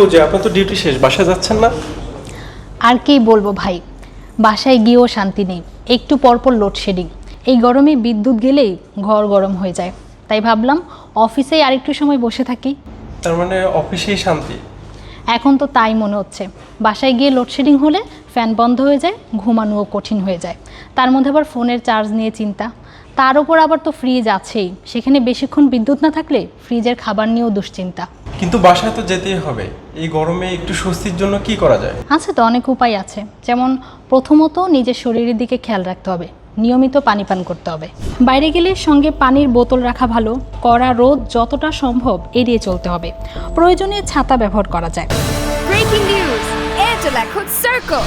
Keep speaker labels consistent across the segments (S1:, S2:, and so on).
S1: ও যে আপনার তো ডিউটি শেষ, বাসায় যাচ্ছেন না?
S2: আর কি বলবো ভাই, বাসায় গিয়েও শান্তি নেই, একটু পরপর লোডশেডিং। এই গরমে বিদ্যুৎ গেলেই ঘর গরম হয়ে যায়, তাই ভাবলাম অফিসেই আরেকটু সময় বসে থাকি।
S1: তার মানে অফিসেই শান্তি?
S2: এখন তো তাই মনে হচ্ছে। বাসায় গিয়ে লোডশেডিং হলে ফ্যান বন্ধ হয়ে যায়, ঘুমানোও কঠিন হয়ে যায়। তার মধ্যে আবার ফোনের চার্জ নিয়ে চিন্তা, তার উপর আবার তো ফ্রিজ আছেই, সেখানে বেশিক্ষণ বিদ্যুৎ না থাকলে ফ্রিজের খাবার নিয়েও দুশ্চিন্তা।
S1: কিন্তু বাসায় তো যেতেই হবে, এই গরমে একটু স্বস্তির জন্য কি করা যায়?
S2: আছে তো, অনেক উপায় আছে। যেমন প্রথমত নিজের শরীরের দিকে খেয়াল রাখতে হবে, নিয়মিত পানি পান করতে হবে। বাইরে গেলে সঙ্গে পানির বোতল রাখা ভালো। কড়া রোদ যতটা সম্ভব এড়িয়ে চলতে হবে। প্রয়োজনে ছাতা ব্যবহার করা যায়।
S3: Breaking news! Angela could circle!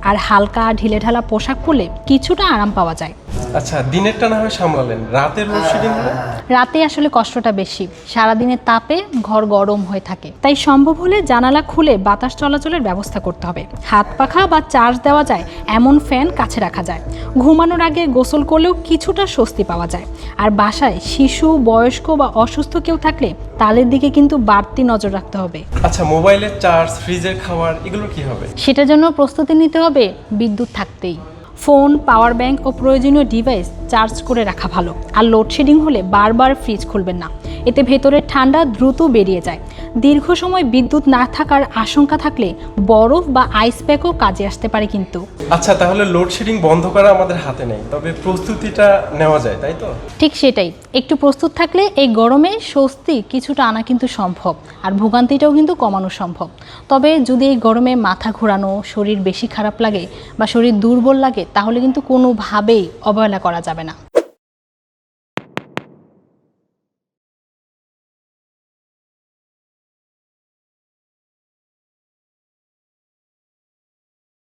S2: আর হালকা ঢিলেঢালা পোশাক পরলে কিছুটা আরাম পাওয়া যায়।
S1: আচ্ছা, দিনেরটা না হয় সামলালেন, রাতের লোডশেডিং হলে?
S2: রাতে আসলে কষ্টটা বেশি, সারাদিনের তাপে ঘর গরম হয়ে থাকে। তাই সম্ভব হলে জানালা খুলে বাতাস চলাচলের ব্যবস্থা করতে হবে। হাত পাখা বা চার্জ দেওয়া যায় এমন ফ্যান কাছে রাখা যায়। ঘুমানোর আগে গোসল করলেও কিছুটা স্বস্তি পাওয়া যায়। আর বাসায় শিশু, বয়স্ক বা অসুস্থ কেউ থাকলে তাদের দিকে কিন্তু বাড়তি নজর রাখতে হবে।
S1: আচ্ছা, মোবাইলের চার্জ, ফ্রিজের খাবার, এগুলো কি হবে?
S2: সেটার জন্য প্রস্তুতি নিতে হবে বিদ্যুৎ থাকতেই। ফোন, পাওয়ার ব্যাংক ও প্রয়োজনীয় ডিভাইস চার্জ করে রাখা ভালো। আর লোডশেডিং হলে বারবার ফ্রিজ খুলবেন না, এতে ভেতরের ঠান্ডা দ্রুত বেরিয়ে যায়। দীর্ঘ সময় বিদ্যুৎ না থাকার আশঙ্কা থাকলে বরফ বা আইস প্যাকও কাজে আসতে পারে কিন্তু।
S1: আচ্ছা, তাহলে লোডশেডিং বন্ধ করা আমাদের হাতে নেই, তবে প্রস্তুতিটা নেওয়া যায়, তাই তো?
S2: ঠিক সেটাই, একটু প্রস্তুত থাকলে এই গরমে স্বস্তি কিছুটা আনা কিন্তু সম্ভব, আর ভোগান্তিটাও কিন্তু কমানো সম্ভব। তবে যদি এই গরমে মাথা ঘোরানো, শরীর বেশি খারাপ লাগে বা শরীর দুর্বল লাগে, তাহলে কিন্তু কোনোভাবেই অবহেলা করা যাবে না।